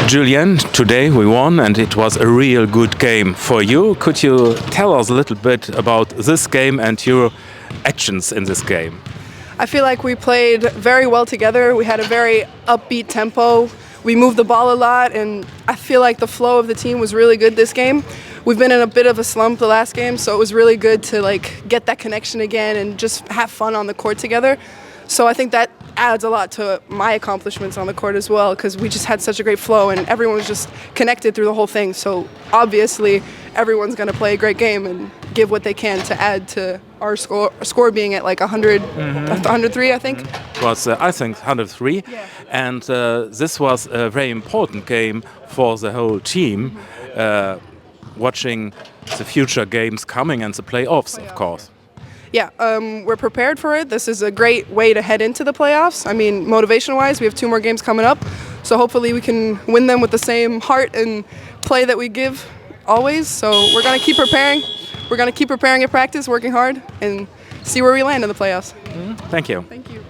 Julianne, today we won and it was a real good game for you. Could you tell us a little bit about this game and your actions in this game? I feel like we played very well together. We had a very upbeat tempo. We moved the ball a lot, and I feel like the flow of the team was really good this game. We've been in a bit of a slump the last game, so it was really good to get that connection again and just have fun on the court together. So I think that adds a lot to my accomplishments on the court as well, because we just had such a great flow and everyone was just connected through the whole thing. So obviously everyone's going to play a great game and give what they can to add to our score being at like 100, 103, I think. It was, I think, 103. Yeah. And this was a very important game for the whole team, watching the future games coming and the playoffs, of course. Yeah, we're prepared for it. This is a great way to head into the playoffs. I mean, motivation-wise, we have 2 more games coming up. So hopefully we can win them with the same heart and play that we give always. So we're going to keep preparing. We're going to keep preparing at practice, working hard, and see where we land in the playoffs. Thank you. Thank you.